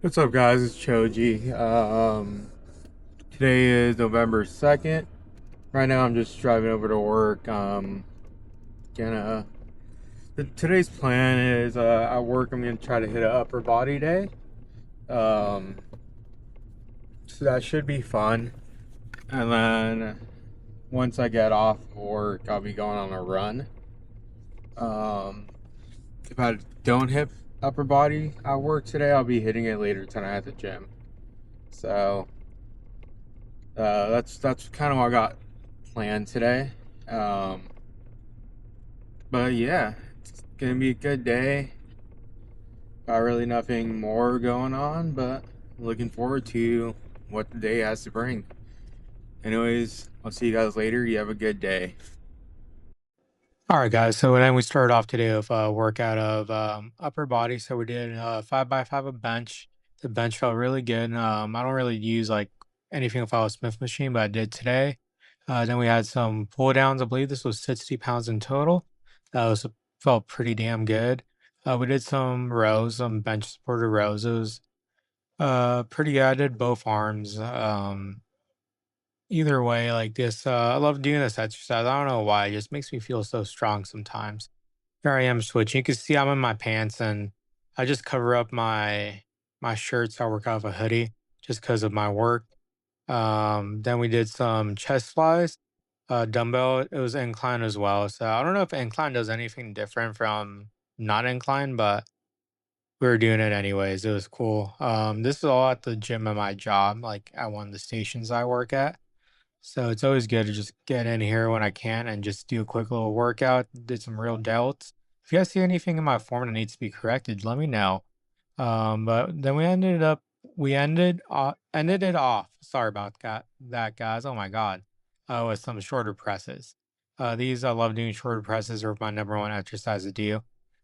What's up, guys? It's Choji. Today is November 2nd. Right now, I'm just driving over to work. Gonna. Today's plan is at work, I'm gonna try to hit an upper body day. Um, so that should be fun. And then once I get off work, I'll be going on a run. Um, if I don't hit upper body at work today, I'll be hitting it later tonight at the gym. So that's kind of what I got planned today. Um, but yeah, it's gonna be a good day. Got really nothing more going on, but looking forward to what the day has to bring. Anyways, I'll see you guys later. You have a good day. All right, guys. So then we started off today with a workout of upper body. So we did 5x5 a bench. The bench felt really good. I don't really use like anything with a Smith machine, but I did today. Then we had some pull downs. I believe this was 60 pounds in total. That was felt pretty damn good. We did some rows, some bench supported rows. It was pretty good. I did both arms. Either way, like this, I love doing this exercise. I don't know why. It just makes me feel so strong sometimes. Here I am switching. You can see I'm in my pants and I just cover up my shirts. I work out of a hoodie just because of my work. Then we did some chest flies, dumbbell. It was incline as well. So I don't know if incline does anything different from not incline, but we were doing it anyways. It was cool. This is all at the gym at my job, like at one of the stations I work at. So it's always good to just get in here when I can and just do a quick little workout. Did some real delts. If you guys see anything in my form that needs to be corrected, let me know. But then we ended it off. Sorry about that, guys. Oh my god. With some shorter presses. These I love doing shorter presses are my number one exercise to do.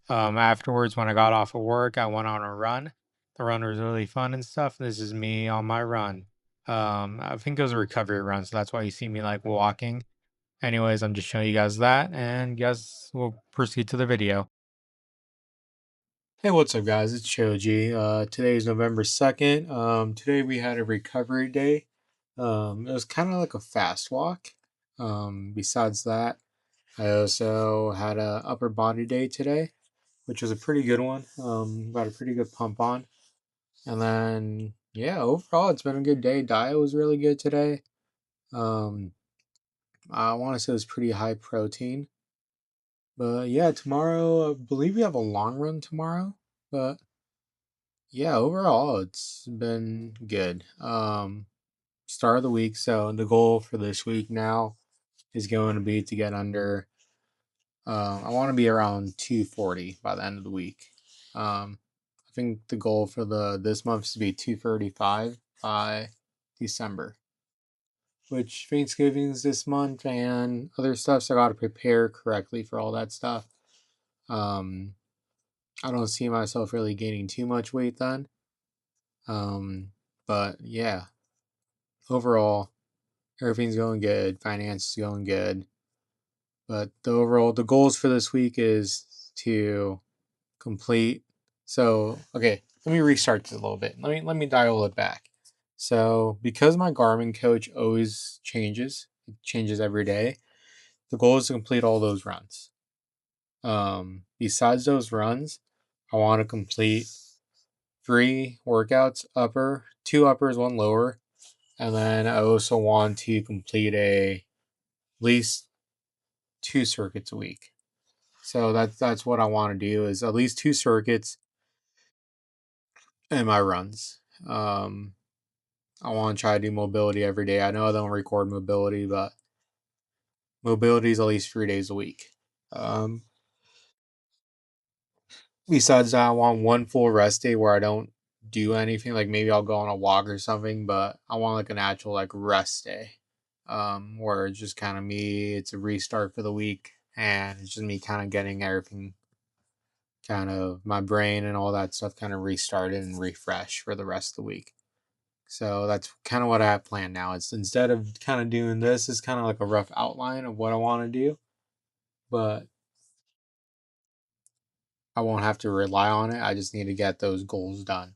Afterwards, when I got off of work, I went on a run. The run was really fun and stuff. This is me on my run. I think it was a recovery run, so that's why you see me like walking. Anyways, I'm just showing you guys that, and guys, we'll proceed to the video. Hey, what's up, guys? It's Choji. Today is November 2nd. Today we had a recovery day. It was kind of like a fast walk. Besides that, I also had a upper body day today, which was a pretty good one. Got a pretty good pump on. And then, yeah, overall, it's been a good day. Diet was really good today. Um, I want to say it was pretty high protein. But yeah, tomorrow, I believe we have a long run tomorrow. But yeah, overall, it's been good. Start of the week. So the goal for this week now is going to be to get under. I want to be around 240 by the end of the week. I think the goal for the this month is to be 235 by December, which Thanksgiving's this month and other stuff. So I got to prepare correctly for all that stuff. Um, I don't see myself really gaining too much weight then. Um, but yeah, overall, everything's going good. Finance is going good. But the goals for this week is to complete. So okay, let me restart this a little bit. Let me dial it back. So because my Garmin coach always changes, it changes every day. The goal is to complete all those runs. Besides those runs, I want to complete 3 workouts, two uppers, one lower, and then I also want to complete at least 2 circuits a week. So that's what I want to do is at least 2 circuits in my runs. I want to try to do mobility every day. I know I don't record mobility, but mobility is at least 3 days a week. Um, Besides that, I want one full rest day where I don't do anything. Like maybe I'll go on a walk or something, but I want like an actual like rest day, where it's just kind of me. It's a restart for the week, and it's just me kind of getting everything, kind of my brain and all that stuff, kind of restarted and refresh for the rest of the week. So that's kind of what I have planned now. It's instead of kind of doing this, it's kind of like a rough outline of what I want to do, but I won't have to rely on it. I just need to get those goals done.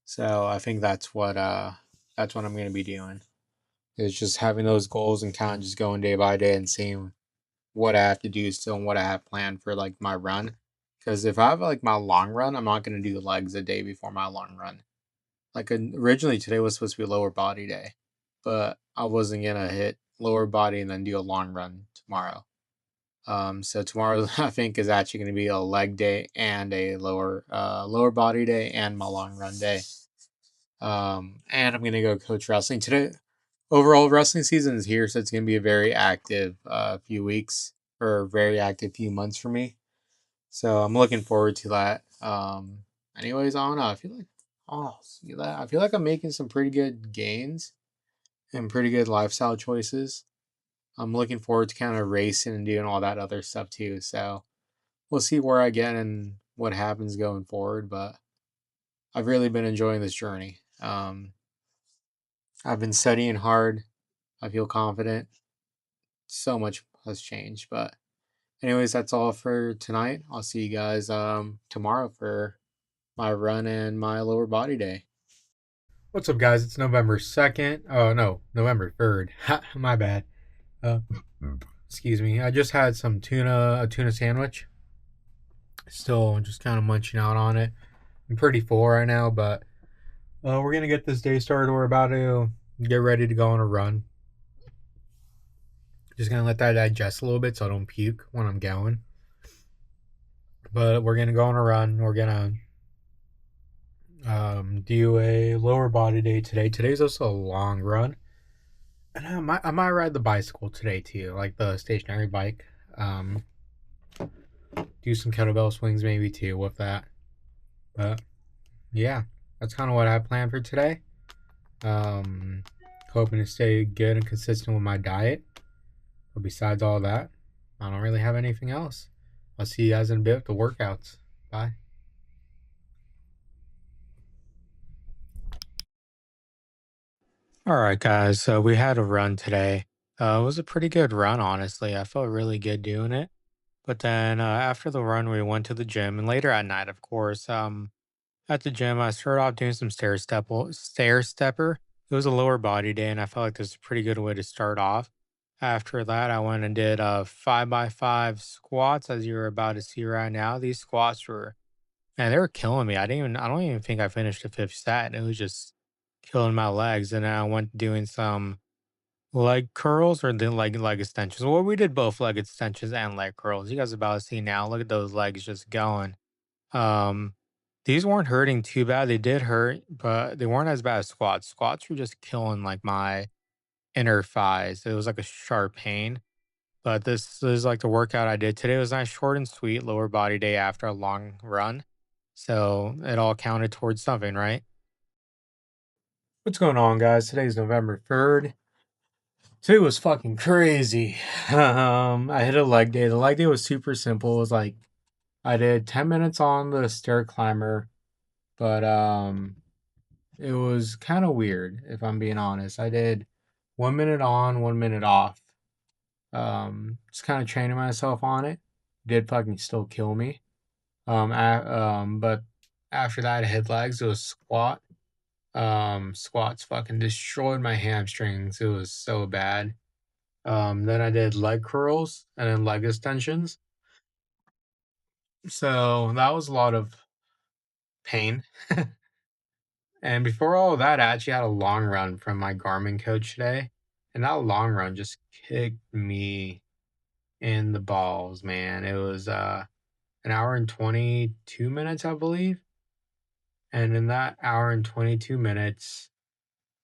So I think that's what I'm gonna be doing. Is just having those goals and kind of just going day by day and seeing what I have to do still and what I have planned for like my run. Because if I have like my long run, I'm not gonna do legs a day before my long run. Like originally today was supposed to be a lower body day, but I wasn't gonna hit lower body and then do a long run tomorrow. So tomorrow I think is actually going to be a leg day and a lower body day and my long run day. And I'm going to go coach wrestling today. Overall, wrestling season is here, so it's going to be a very active few weeks or a very active few months for me. So I'm looking forward to that. Anyways, I don't know. See that. I feel like I'm making some pretty good gains and pretty good lifestyle choices. I'm looking forward to kind of racing and doing all that other stuff too. So we'll see where I get and what happens going forward. But I've really been enjoying this journey. I've been studying hard. I feel confident. So much has changed. But anyways, that's all for tonight. I'll see you guys tomorrow for my run and my lower body day. What's up, guys? It's November 2nd. Oh, no, November 3rd. My bad. Uh, excuse me. I just had a tuna sandwich. Still just kind of munching out on it. I'm pretty full right now, but we're going to get this day started. We're about to get ready to go on a run. Just going to let that digest a little bit so I don't puke when I'm going. But we're going to go on a run. We're going to do a lower body day today. Today's also a long run. And I might ride the bicycle today too, like the stationary bike. Do some kettlebell swings maybe too with that. But yeah, that's kind of what I planned for today. Um, Hoping to stay good and consistent with my diet. But besides all that, I don't really have anything else. I'll see you guys in a bit with the workouts. Bye. All right, guys. So we had a run today. It was a pretty good run, honestly. I felt really good doing it. But then after the run, we went to the gym, and later at night, of course, at the gym, I started off doing some stair stepper. It was a lower body day, and I felt like this is a pretty good way to start off. After that, I went and did 5x5 squats, as you're about to see right now. These squats were, man, they were killing me. I don't even think I finished the fifth set. It was just killing my legs. And then I went doing some leg curls or the leg extensions. Well, we did both leg extensions and leg curls. You guys are about to see now. Look at those legs just going. Um, these weren't hurting too bad. They did hurt, but they weren't as bad as squats. Squats were just killing like my inner thighs. It was like a sharp pain. But this is like the workout I did today. It was nice, short and sweet, lower body day after a long run. So it all counted towards something, right? What's going on, guys? Today's November 3rd. Today was fucking crazy. I hit a leg day. The leg day was super simple. It was like I did 10 minutes on the stair climber, but it was kind of weird if I'm being honest. I did 1 minute on, 1 minute off. Just kind of training myself on it. Did fucking still kill me. But after that, I hit legs. It was squat. Squats fucking destroyed my hamstrings. It was so bad. Then I did leg curls and then leg extensions. So that was a lot of pain. And before all of that, I actually had a long run from my Garmin coach today. And that long run just kicked me in the balls, man. It was an hour and 22 minutes, I believe. And in that hour and 22 minutes,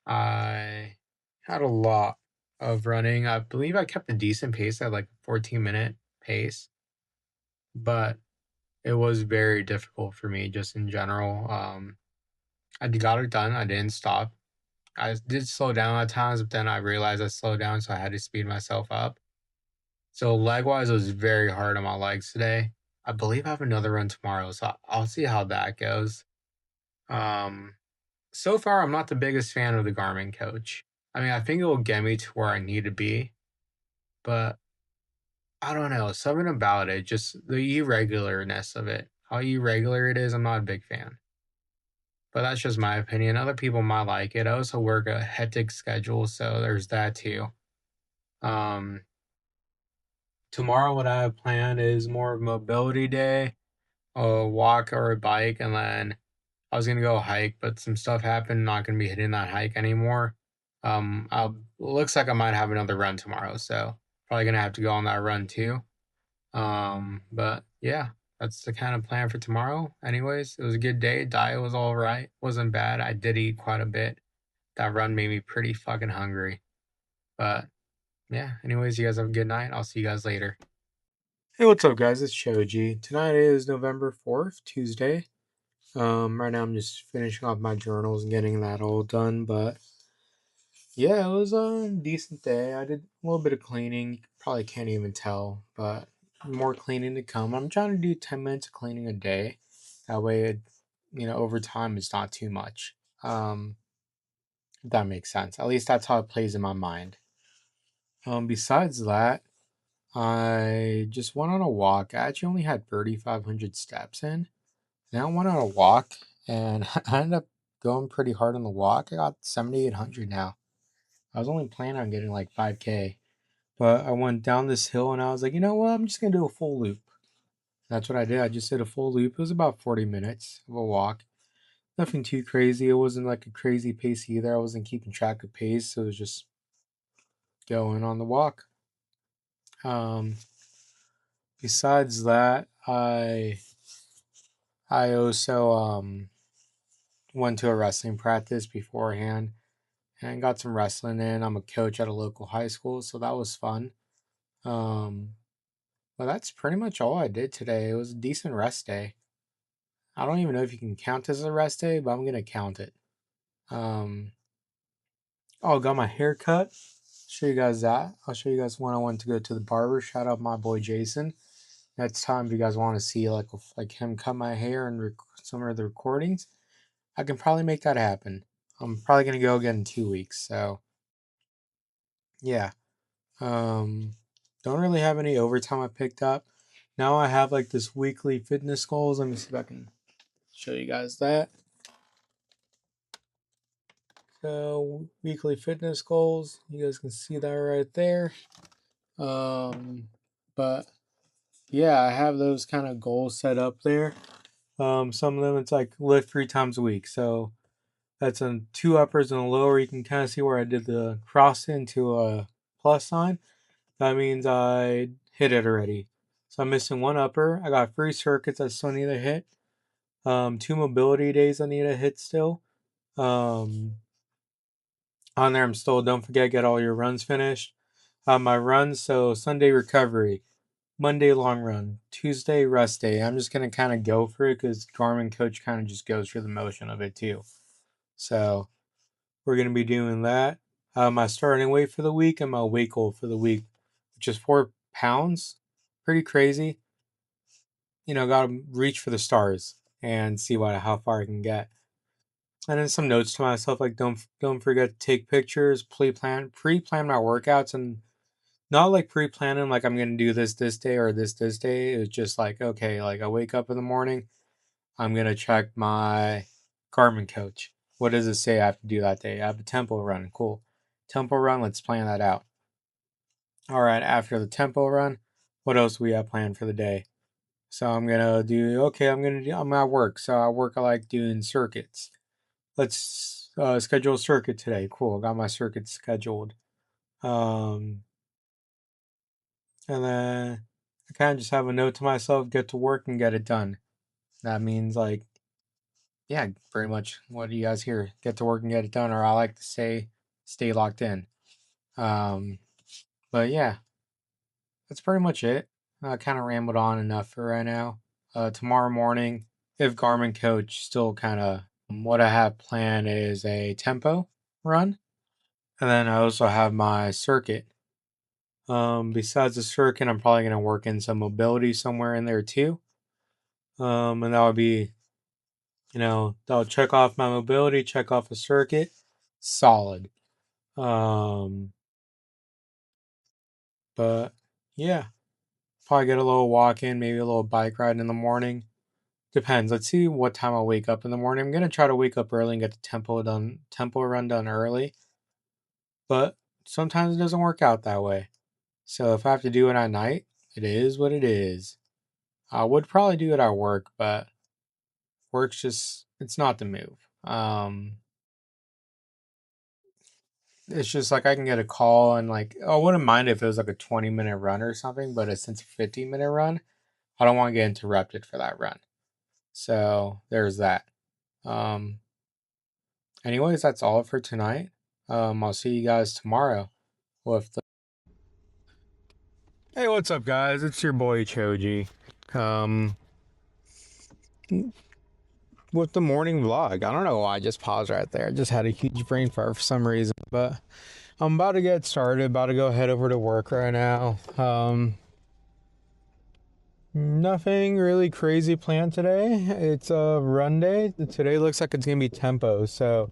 I had a lot of running. I believe I kept a decent pace at like a 14-minute pace, but it was very difficult for me just in general. I got it done. I didn't stop. I did slow down at times, but then I realized I slowed down, so I had to speed myself up. So leg wise, it was very hard on my legs today. I believe I have another run tomorrow, so I'll see how that goes. Um, so far, I'm not the biggest fan of the Garmin coach. I mean, I think it will get me to where I need to be, but I don't know. Something about it, just the irregularness of it, how irregular it is, I'm not a big fan. but that's just my opinion. Other people might like it. I also work a hectic schedule, so there's that too. Um, Tomorrow, what I have planned is more of a mobility day, a walk or a bike, and then I was gonna go hike, but some stuff happened. Not gonna be hitting that hike anymore. Looks like I might have another run tomorrow, so probably gonna have to go on that run too. But yeah, that's the kind of plan for tomorrow. Anyways, it was a good day. Diet was all right. Wasn't bad. I did eat quite a bit. That run made me pretty fucking hungry. But yeah, anyways, you guys have a good night. I'll see you guys later. Hey, what's up, guys? It's Shoji. Tonight is November 4th, Tuesday. Right now I'm just finishing off my journals and getting that all done, but yeah, it was a decent day. I did a little bit of cleaning. You probably can't even tell, but more cleaning to come. I'm trying to do 10 minutes of cleaning a day. That way, over time, it's not too much. If that makes sense. At least that's how it plays in my mind. Besides that, I just went on a walk. I actually only had 3,500 steps in. Then I went on a walk and I ended up going pretty hard on the walk. I got 7,800 now. I was only planning on getting like 5K, but I went down this hill and I was like, you know what? I'm just going to do a full loop. That's what I did. I just did a full loop. It was about 40 minutes of a walk. Nothing too crazy. It wasn't like a crazy pace either. I wasn't keeping track of pace. So it was just going on the walk. Um, Besides that, I also went to a wrestling practice beforehand and got some wrestling in. I'm a coach at a local high school, so that was fun. Um, but that's pretty much all I did today. It was a decent rest day. I don't even know if you can count as a rest day, but I'm gonna count it. Um, oh, got my hair cut. Show you guys that. I'll show you guys when I went to go to the barber. Shout out my boy Jason. Next time, if you guys want to see like him cut my hair and some of the recordings, I can probably make that happen. I'm probably gonna go again in 2 weeks. So yeah. Um, don't really have any overtime I picked up. Now I have like this weekly fitness goals. Let me see if I can show you guys that. So weekly fitness goals. You guys can see that right there. But yeah, I have those kind of goals set up there. Some of them it's like lift 3 times a week. So that's on 2 uppers and a lower. You can kind of see where I did the cross into a plus sign. That means I hit it already. So I'm missing 1 upper. I got 3 circuits I still need to hit. 2 mobility days I need to hit still. Um, on there I'm still, don't forget, get all your runs finished. My runs, so Sunday recovery, Monday long run, Tuesday rest day. I'm just gonna kind of go for it because Garmin coach kind of just goes through the motion of it too. So we're gonna be doing that. My starting weight for the week and my weight goal for the week, which is 4 pounds. Pretty crazy. Gotta reach for the stars and see how far I can get. And then some notes to myself like don't forget to take pictures, pre-plan my workouts, and not like pre-planning like I'm gonna do this day or this day. It's just like, okay, like I wake up in the morning, I'm gonna check my Garmin coach. What does it say I have to do that day? I have a tempo run. Cool. Tempo run, let's plan that out. All right, after the tempo run, what else do we have planned for the day? So I'm gonna do okay, I'm at work. So I work I like doing circuits. Let's schedule a circuit today. Cool. Got my circuit scheduled. Um and then I kind of just have a note to myself, get to work and get it done. That means like, yeah, pretty much what do you guys hear? Get to work and get it done, or I like to say stay locked in. Um but yeah, that's pretty much it. I kind of rambled on enough for right now. Tomorrow morning, if Garmin coach still kind of what I have planned is a tempo run, and then I also have my circuit. Besides the circuit, I'm probably gonna work in some mobility somewhere in there too. And that would be, that'll check off my mobility, check off the circuit, solid. Um, but yeah, probably get a little walk in, maybe a little bike ride in the morning. Depends. Let's see what time I'll wake up in the morning. I'm gonna try to wake up early and get the tempo run done early, but sometimes it doesn't work out that way. So if I have to do it at night, it is what it is. I would probably do it at work, but work's just it's not the move. It's just like I can get a call and like I wouldn't mind if it was like a 20-minute run or something, but since a 15-minute run, I don't want to get interrupted for that run. So there's that. Um, anyways, that's all for tonight. I'll see you guys tomorrow with the. Hey, what's up, guys? It's your boy Choji. Um, with the morning vlog. I don't know why I just paused right there. I just had a huge brain fart for some reason, but I'm about to get started. About to go head over to work right now. Nothing really crazy planned today. It's a run day. Today looks like it's gonna be tempo, so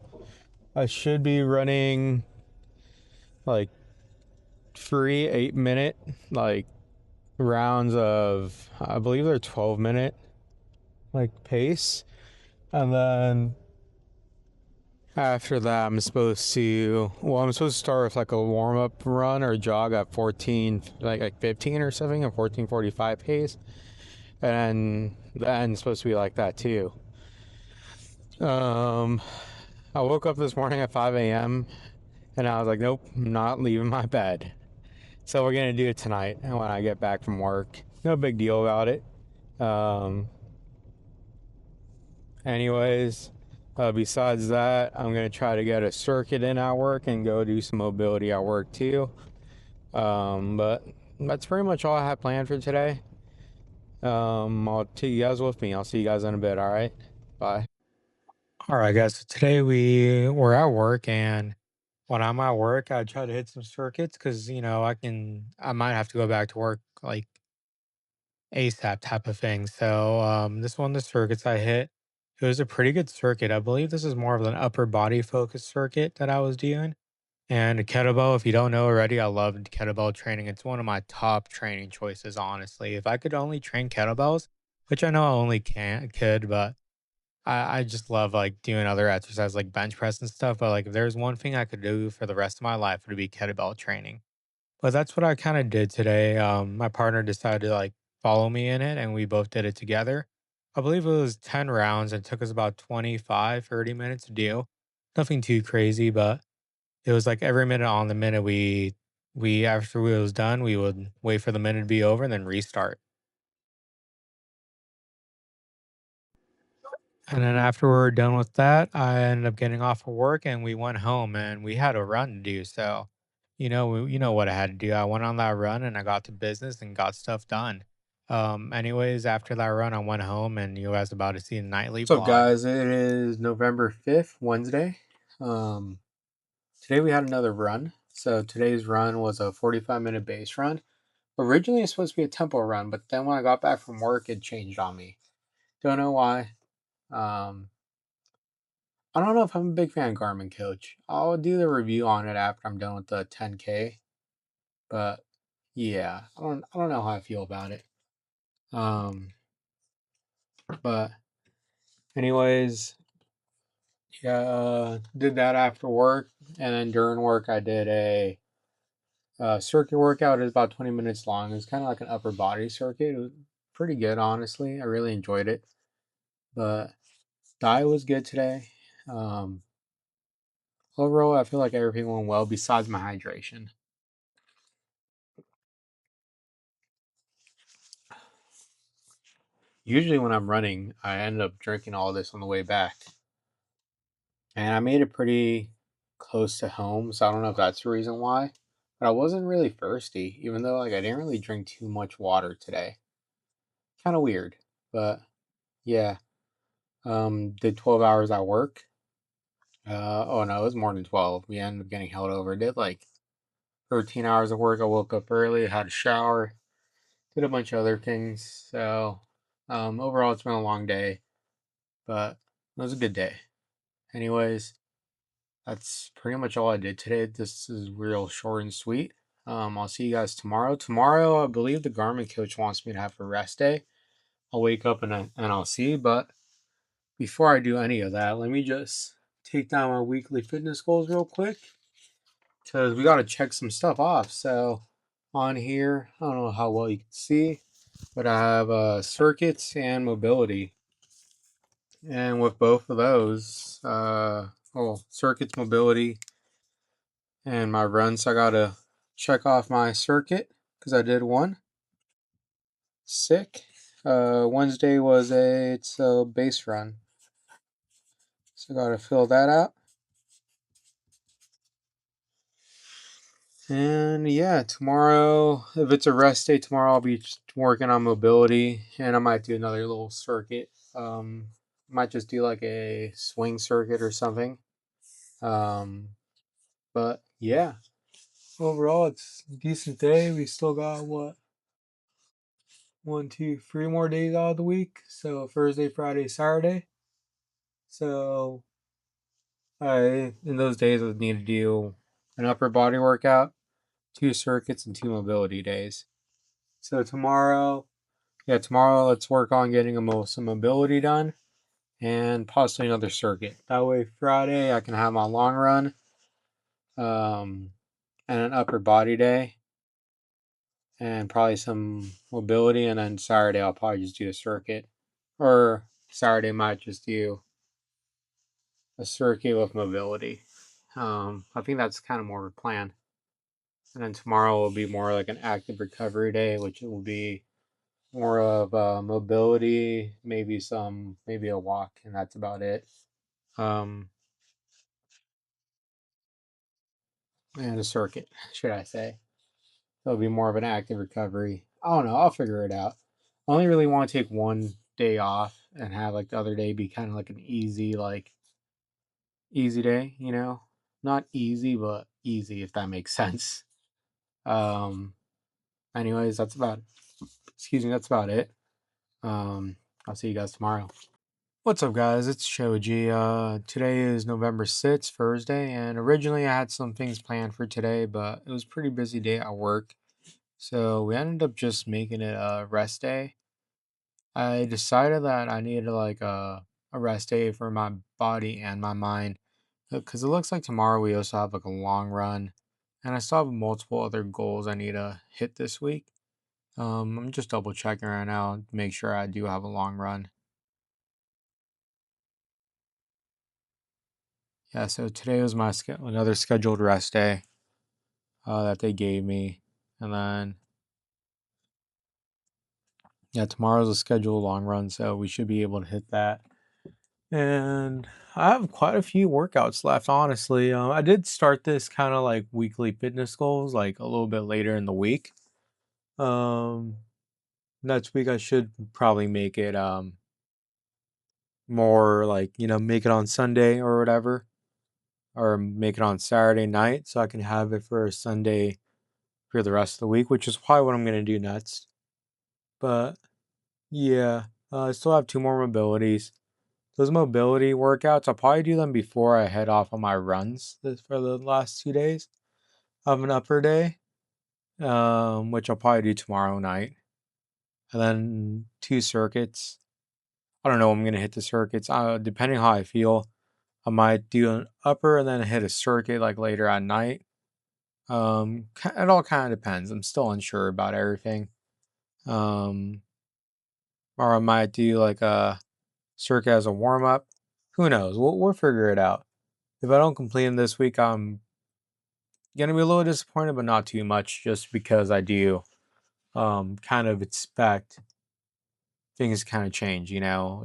I should be running like 3 8-minute like rounds of I believe they're 12-minute like pace, and then after that I'm supposed to start with like a warm up run or jog at 14 like 15 or something, a 14:45 pace, and the end's supposed to be like that too. Um, I woke up this morning at 5 a.m. and I was like, nope, I'm not leaving my bed. So we're gonna do it tonight and when I get back from work. No big deal about it. Um, anyways, besides that, I'm gonna try to get a circuit in at work and go do some mobility at work too. But that's pretty much all I have planned for today. I'll take you guys with me. I'll see you guys in a bit. All right, bye. All right, guys. So today we were at work, and when I'm at work, I try to hit some circuits because I might have to go back to work like ASAP type of thing. So this one, the circuits I hit, it was a pretty good circuit. I believe this is more of an upper body focused circuit that I was doing. And kettlebell, if you don't know already, I love kettlebell training. It's one of my top training choices, honestly. If I could only train kettlebells, which I know I only could, but I just love like doing other exercises like bench press and stuff. But like if there's one thing I could do for the rest of my life, it would be kettlebell training. But that's what I kind of did today. My partner decided to like follow me in it and we both did it together. I believe it was 10 rounds and took us about 25, 30 minutes to do. Nothing too crazy, but it was like every minute on the minute we after we was done, we would wait for the minute to be over and then restart. And then after we were done with that, I ended up getting off of work and we went home and we had a run to do. So, you know what I had to do. I went on that run and I got to business and got stuff done. Anyways, after that run, I went home and you guys about to see a nightly What's up, vlog. guys? It is November 5th, Wednesday. Um, today we had another run. So today's run was a 45-minute base run. Originally, it's supposed to be a tempo run, but then when I got back from work, it changed on me. Don't know why. Um, I don't know if I'm a big fan of Garmin Coach. I'll do the review on it after I'm done with the 10K. But yeah, I don't know how I feel about it. Um, but anyways, yeah, did that after work, and then during work I did a circuit workout. It was about 20 minutes long. It was kind of like an upper body circuit. It was pretty good, honestly. I really enjoyed it. But diet was good today. Um, overall, I feel like everything went well besides my hydration. Usually, when I'm running, I end up drinking all this on the way back. And I made it pretty close to home, so I don't know if that's the reason why. But I wasn't really thirsty, even though like I didn't really drink too much water today. Kind of weird, but yeah. Did 12 hours at work. Oh no, it was more than 12. We ended up getting held over. Did like 13 hours of work. I woke up early, had a shower, did a bunch of other things. So, overall, it's been a long day, but it was a good day. Anyways, that's pretty much all I did today. This is real short and sweet. I'll see you guys tomorrow. Tomorrow, I believe the Garmin coach wants me to have a rest day, I'll wake up and I'll see. But before I do any of that, let me just take down my weekly fitness goals real quick because we got to check some stuff off. So on here, I don't know how well you can see, but I have circuits and mobility. And with both of those, circuits, mobility, and my runs, I got to check off my circuit because I did one. Sick. Wednesday it's a base run. So I got to fill that out. And yeah, tomorrow, if it's a rest day, tomorrow I'll be just working on mobility and I might do another little circuit. Might just do like a swing circuit or something. Um, but yeah, overall, it's a decent day. We still got what? 1, 2, 3 more days out of the week. So Thursday, Friday, Saturday. So I, in those days, I would need to do an upper body workout, 2 circuits, and 2 mobility days. So tomorrow let's work on getting some mobility done and possibly another circuit. That way Friday I can have my long run um, and an upper body day and probably some mobility, and then Saturday I'll probably just do a circuit. Or Saturday might just do a circuit with mobility. I think that's kind of more of a plan. And then tomorrow will be more like an active recovery day, which will be more of mobility, maybe a walk, and that's about it. Um, and a circuit, should I say? So it'll be more of an active recovery. I don't know. I'll figure it out. I only really want to take one day off and have like the other day be kind of like an easy day. Not easy, but easy if that makes sense. Um. Anyways, that's about. Excuse me. That's about it. Um. I'll see you guys tomorrow. What's up, guys? It's Shoji. Today is November 6th, Thursday, and originally I had some things planned for today, but it was a pretty busy day at work, so we ended up just making it a rest day. I decided that I needed like a rest day for my body and my mind, because it looks like tomorrow we also have like a long run, and I still have multiple other goals I need to hit this week. I'm just double checking right now to make sure I do have a long run. Yeah, so today was my another scheduled rest day that they gave me, and then yeah, tomorrow's a scheduled long run, so we should be able to hit that. And I have quite a few workouts left, honestly. I did start this kind of like weekly fitness goals like a little bit later in the week. Um, Next week I should probably make it more like make it on Sunday or whatever, or make it on Saturday night so I can have it for Sunday for the rest of the week, which is probably what I'm gonna do next. But yeah, I still have 2 more mobilities. Those mobility workouts, I'll probably do them before I head off on my runs for the last 2 days of an upper day, which I'll probably do tomorrow night. And then 2 circuits. I don't know when I'm gonna hit the circuits. Depending how I feel, I might do an upper and then hit a circuit like later at night. It all kind of depends. I'm still unsure about everything. Um, or I might do like a circuit as a warm up. Who knows? We'll figure it out. If I don't complete them this week, I'm gonna be a little disappointed, but not too much, just because I do kind of expect things to kind of change.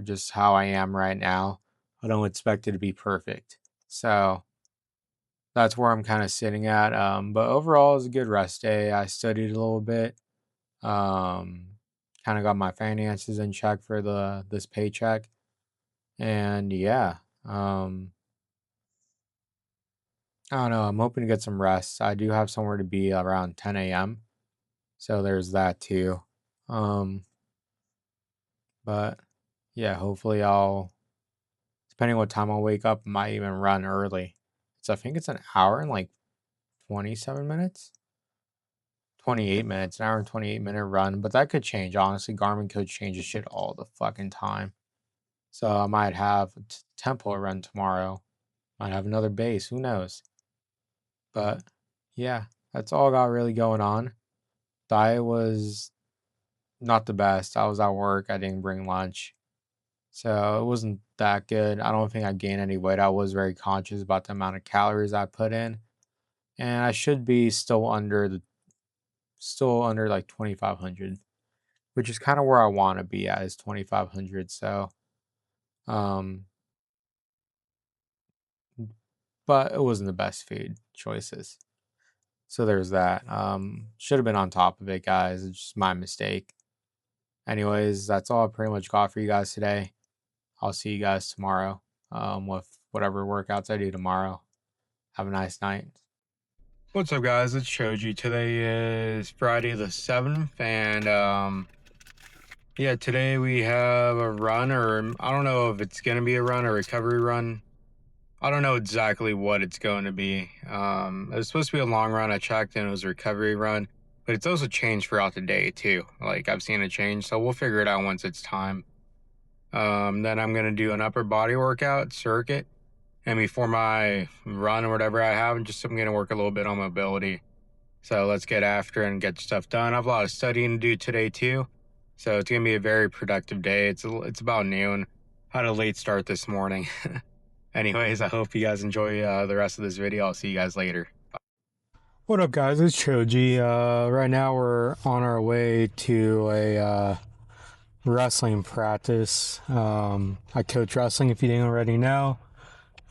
Just how I am right now. I don't expect it to be perfect. So that's where I'm kind of sitting at. But overall, it was a good rest day. I studied a little bit. Um, Kind of got my finances in check for this paycheck, and yeah. Um, I don't know. I'm hoping to get some rest. I do have somewhere to be around 10 a.m. So there's that too. Um, but yeah, hopefully depending what time I'll wake up, I might even run early. So I think it's an hour and like 27 minutes, 28 minutes, an hour and 28-minute run, but that could change. Honestly, Garmin could change this shit all the fucking time. So I might have a tempo run tomorrow. Might have another base. Who knows? But yeah, that's all I got really going on. Diet was not the best. I was at work. I didn't bring lunch. So it wasn't that good. I don't think I gained any weight. I was very conscious about the amount of calories I put in. And I should be still under like 2500, which is kind of where I want to be at, is 2500. So um but it wasn't the best food choices. So there's that. Should have been on top of it, guys. It's just my mistake. Anyways, that's all I pretty much got for you guys today. I'll see you guys tomorrow with whatever workouts I do tomorrow. Have a nice night. What's up, guys? It's Shoji. Today is Friday the 7th, and yeah, today we have a run, or I don't know if it's gonna be a run or recovery run. I don't know exactly what it's going to be. It was supposed to be a long run. I checked and it was a recovery run, but it's also changed throughout the day too. Like I've seen it change, so we'll figure it out once it's time. Then I'm gonna do an upper body workout circuit, and before my run or whatever I have, I'm gonna work a little bit on mobility. So let's get after it and get stuff done. I have a lot of studying to do today too, so it's gonna be a very productive day. It's about noon. Had a late start this morning. Anyways, I hope you guys enjoy the rest of this video. I'll see you guys later. What up, guys? It's Choji. Right now we're on our way to a wrestling practice. I coach wrestling, if you didn't already know.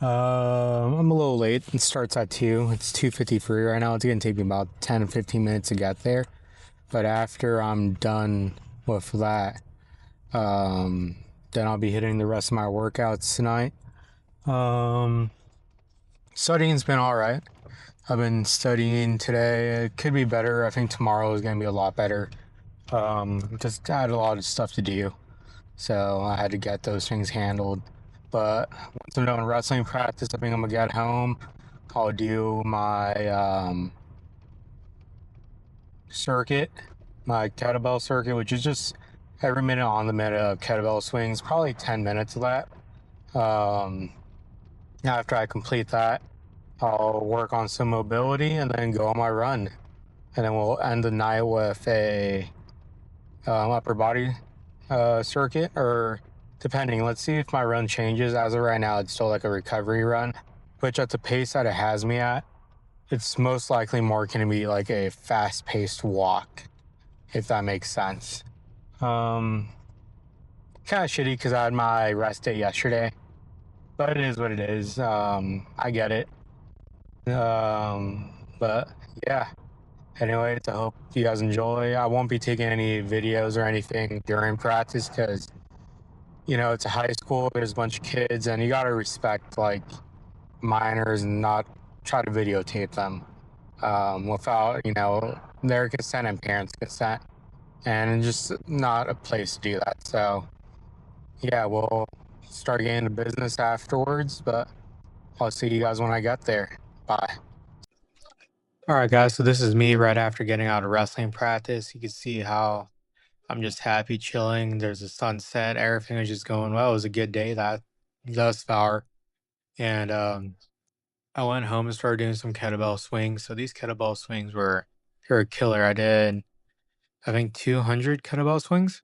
I'm a little late. It starts at 2. It's 2:53 right now. It's going to take me about 10 to 15 minutes to get there. But after I'm done with that, then I'll be hitting the rest of my workouts tonight. Studying's been all right. I've been studying today. It could be better. I think tomorrow is going to be a lot better. Just had a lot of stuff to do, so I had to get those things handled. But once I'm done wrestling practice, I think I'm gonna get home. I'll do my circuit, my kettlebell circuit, which is just every minute on the minute of kettlebell swings, probably 10 minutes of that. After I complete that, I'll work on some mobility and then go on my run. And then we'll end the night with a upper body circuit, or depending. Let's see if my run changes. As of right now, it's still like a recovery run, which at the pace that it has me at, it's most likely more going to be like a fast-paced walk, if that makes sense. Kind of shitty because I had my rest day yesterday, but it is what it is. I get it. But yeah. Anyways, I hope you guys enjoy. I won't be taking any videos or anything during practice because, it's a high school. There's a bunch of kids, and you got to respect, like, minors and not try to videotape them without, their consent and parents' consent. And just not a place to do that. So, yeah, we'll start getting to business afterwards, but I'll see you guys when I get there. Bye. All right, guys. So this is me right after getting out of wrestling practice. You can see how I'm just happy, chilling. There's a sunset. Everything was just going well. It was a good day that thus far. And I went home and started doing some kettlebell swings. So these kettlebell swings were killer. I did, I think, 200 kettlebell swings.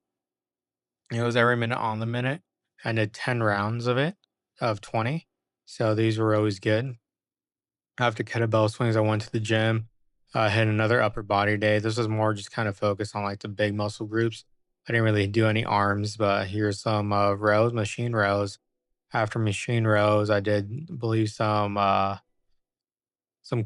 It was every minute on the minute. I did 10 rounds of 20. So these were always good. After kettlebell swings, I went to the gym, hit another upper body day. This was more just kind of focused on like the big muscle groups. I didn't really do any arms, but here's some rows, machine rows. After machine rows, I did believe some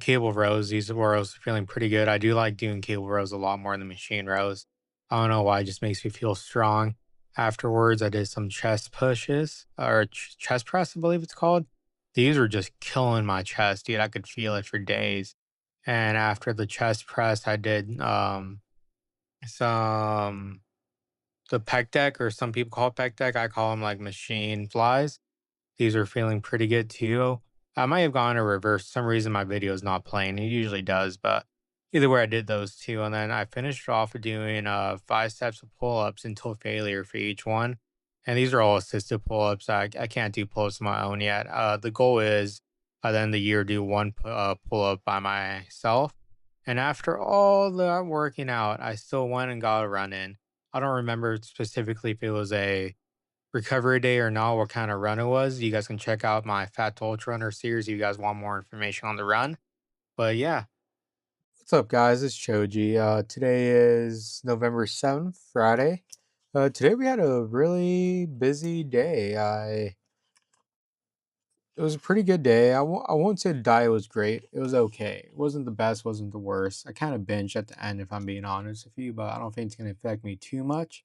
cable rows. These were also feeling pretty good. I do like doing cable rows a lot more than machine rows. I don't know why, it just makes me feel strong. Afterwards, I did some chest pushes or chest press, I believe it's called. These were just killing my chest, dude. I could feel it for days. And after the chest press, I did some the pec deck, or some people call it pec deck. I call them like machine flies. These are feeling pretty good too. I might have gone in reverse. For some reason my video is not playing. It usually does, but either way, I did those two, and then I finished off with doing 5 steps of pull ups until failure for each one. And these are all assisted pull ups. I can't do pull ups on my own yet. The goal is by the end of the year, do one pull up by myself. And after all that working out, I still went and got a run in. I don't remember specifically if it was a recovery day or not, what kind of run it was. You guys can check out my Fat to Ultra Runner series if you guys want more information on the run. But yeah, What's up, guys? It's Choji. Today is November 7th, Friday. Today we had a really busy day. It was a pretty good day. I won't say the diet was great. It was okay. It wasn't the best, wasn't the worst. I kind of binged at the end, if I'm being honest with you, but I don't think it's going to affect me too much.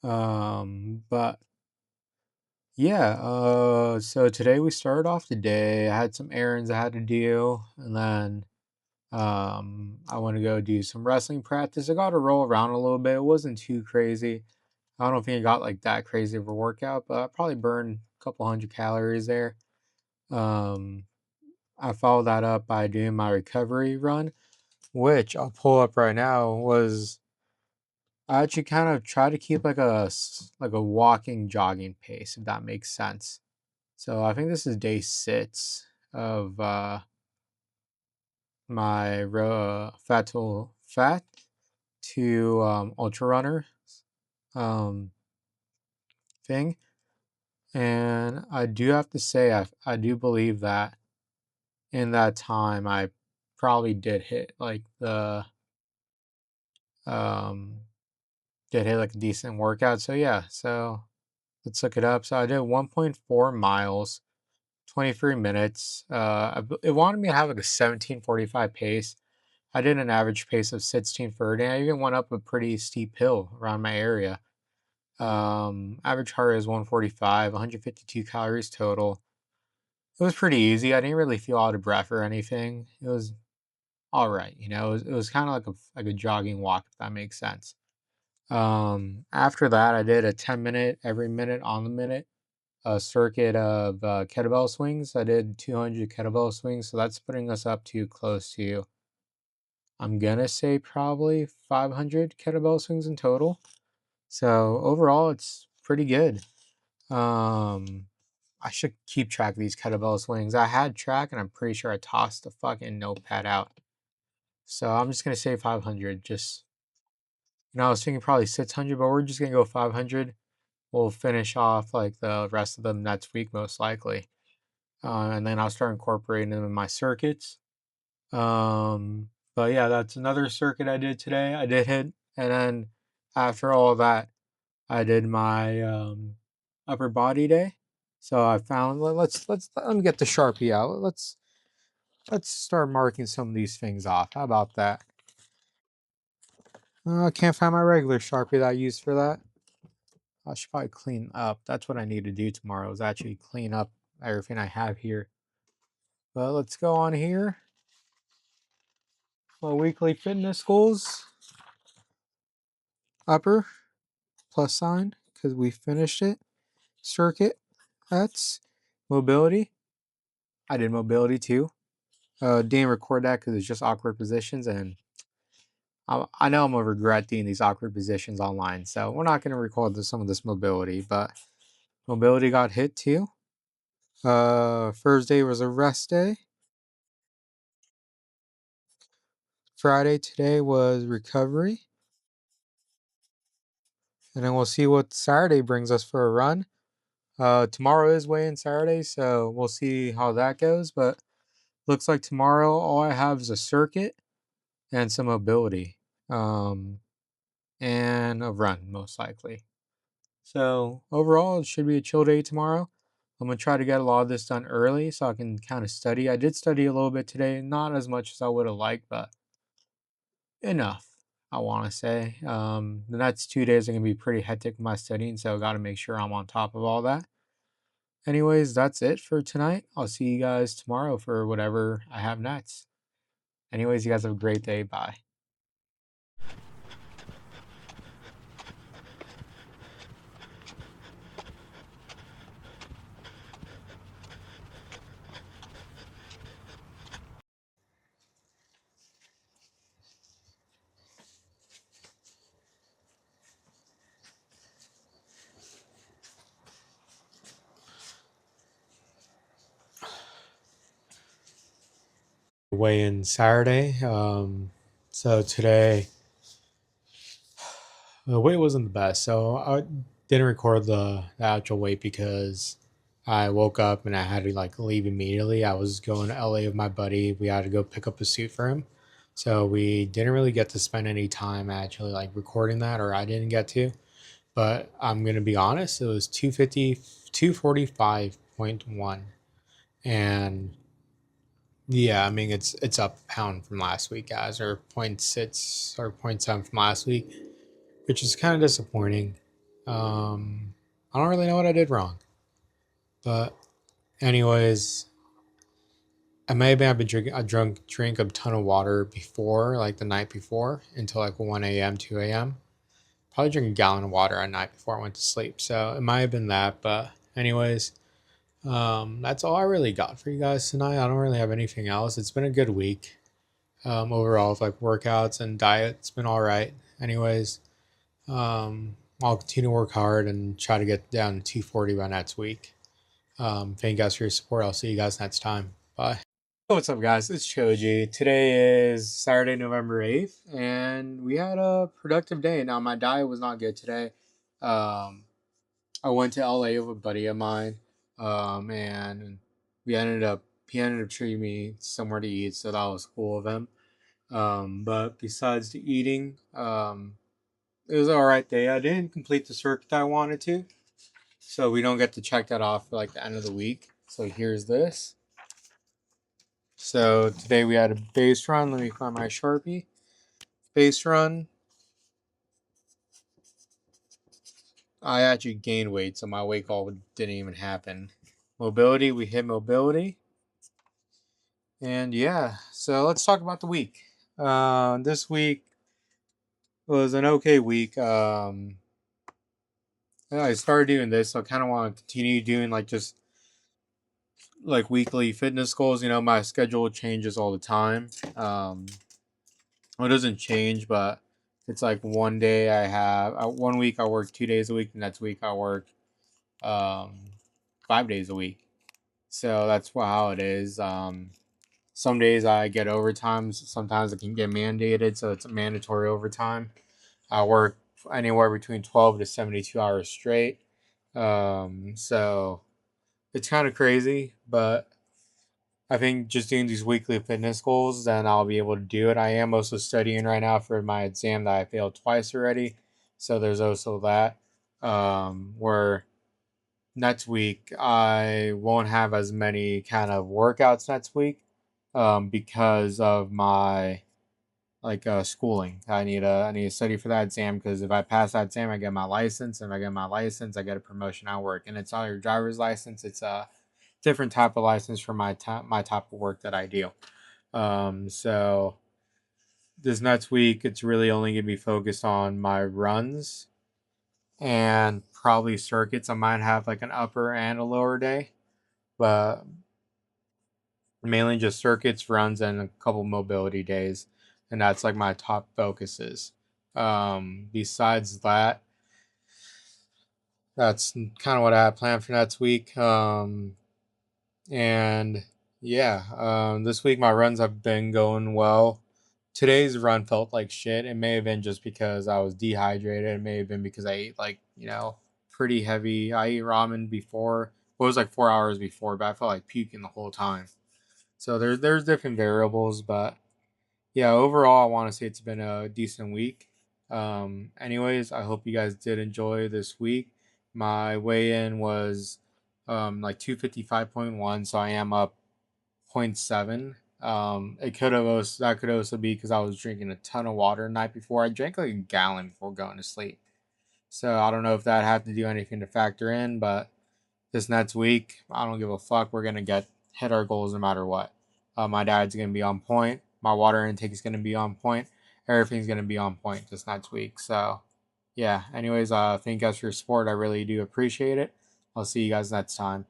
But yeah, so today we started off the day. I had some errands I had to do, and then I want to go do some wrestling practice. I got to roll around a little bit. It wasn't too crazy. I don't think it got like that crazy of a workout, but I probably burned a couple hundred calories there. Um, I followed that up by doing my recovery run, which I'll pull up right now. Was I actually kind of try to keep like a walking jogging pace, if that makes sense. So I think this is day 6 of my fat to ultra runner um, thing, and I do have to say I do believe that in that time I probably did hit like the um did hit like a decent workout. So yeah, so let's look it up. So I did 1.4 miles, 23 minutes. It wanted me to have like a 17:45 pace. I did an average pace of 16:30. I even went up a pretty steep hill around my area. Average heart rate is 145, 152 calories total. It was pretty easy. I didn't really feel out of breath or anything. It was all right. It was kind of like a jogging walk, if that makes sense. After that, I did a 10-minute every minute on the minute circuit of kettlebell swings. I did 200 kettlebell swings, so that's putting us up to close to, I'm gonna say, probably 500 kettlebell swings in total. So overall, it's pretty good. Um, I should keep track of these kettlebell swings. I had track, and I'm pretty sure I tossed the fucking notepad out. So I'm just gonna say 500. Just I was thinking probably 600, but we're just gonna go 500. We'll finish off like the rest of them next week, most likely, and then I'll start incorporating them in my circuits. But yeah, that's another circuit I did today. I did hit, and then after all that, I did my upper body day. So I found let me get the Sharpie out. Let's start marking some of these things off. How about that? I can't find my regular Sharpie that I use for that. I should probably clean up. That's what I need to do tomorrow is actually clean up everything I have here. But let's go on here. My weekly fitness goals. Upper plus sign because we finished it. Circuit. That's mobility. I did mobility too. Didn't record that because it's just awkward positions, and I know I'm gonna regret doing these awkward positions online. So we're not gonna record some of this mobility, but mobility got hit too. Thursday was a rest day. Friday today was recovery, and then we'll see what Saturday brings us for a run. Tomorrow is weigh-in Saturday, so we'll see how that goes. But looks like tomorrow all I have is a circuit and some mobility, um, and a run most likely. So overall, it should be a chill day tomorrow. I'm gonna try to get a lot of this done early so I can kind of study. I did study a little bit today, not as much as I would have liked, but enough. I want to say. The next 2 days are gonna be pretty hectic with my studying, so I got to make sure I'm on top of all that. Anyways, that's it for tonight. I'll see you guys tomorrow for whatever I have next. Anyways, you guys have a great day. Bye. weigh in Saturday. So today the weight wasn't the best, so I didn't record the actual weight because I woke up and I had to like leave immediately. I was going to LA with my buddy. We had to go pick up a suit for him. So we didn't really get to spend any time actually like recording that, or I didn't get to. But I'm gonna be honest, it was 250, 245.1. And yeah, I mean it's up a pound from last week, guys, or point 0.6 or point 0.7 from last week, which is kind of disappointing. I don't really know what I did wrong, but anyways, I may have been drinking. I drink a ton of water before, like the night before, until like 1 a.m., 2 a.m. Probably drink a gallon of water at night before I went to sleep. So it might have been that, but anyways, that's all I really got for you guys tonight. I don't really have anything else. It's been a good week overall with like workouts and diet. It's been all right. Anyways, I'll continue to work hard and try to get down to 240 by next week. Thank you guys for your support. I'll see you guys next time. Bye. What's up, guys? It's Choji. Today is Saturday, November 8th, and we had a productive day. Now, my diet was not good today. Um, I went to LA with a buddy of mine, and he ended up treating me somewhere to eat, so that was cool of him. But besides the eating, it was an alright day. I didn't complete the circuit I wanted to, so we don't get to check that off for like the end of the week. So here's this. So today we had a base run. Let me find my Sharpie. Base run. I actually gained weight, so my weight goal didn't even happen. Mobility, we hit mobility. And yeah, so let's talk about the week. This week was an okay week. I started doing this, so I kind of want to continue doing like just like weekly fitness goals. You know, my schedule changes all the time. Well, it doesn't change, but it's like one day I have 1 week I work 2 days a week, the next week I work um, 5 days a week. So that's how it is. Some days I get overtime. Sometimes it can get mandated, so it's mandatory overtime. I work anywhere between 12 to 72 hours straight. So it's kind of crazy, but I think just doing these weekly fitness goals, then I'll be able to do it. I am also studying right now for my exam that I failed twice already. So there's also that. Where next week I won't have as many kind of workouts next week because of my like schooling. I need to study for that exam because if I pass that exam, I get my license. And if I get my license, I get a promotion at work. And it's not your driver's license; it's a different type of license for my type of work that I do. So this next week, it's really only gonna be focused on my runs and probably circuits. I might have like an upper and a lower day, but mainly just circuits, runs, and a couple mobility days, and that's like my top focuses. Besides that, that's kind of what I have planned for next week. And yeah, this week my runs have been going well. Today's run felt like shit. It may have been just because I was dehydrated. It may have been because I ate like, pretty heavy. I ate ramen before. Well, it was like 4 hours before, but I felt like puking the whole time. So there's different variables, but yeah, overall I want to say it's been a decent week. Anyways, I hope you guys did enjoy this week. My weigh-in was like 255.1, so I am up point 0.7. That could also be because I was drinking a ton of water the night before. I drank like a gallon before going to sleep. So I don't know if that had to do anything to factor in, but this next week, I don't give a fuck. We're gonna get hit our goals no matter what. My diet's gonna be on point. My water intake is gonna be on point. Everything's gonna be on point this next week. So, yeah. Anyways, thank you guys for your support. I really do appreciate it. I'll see you guys next time.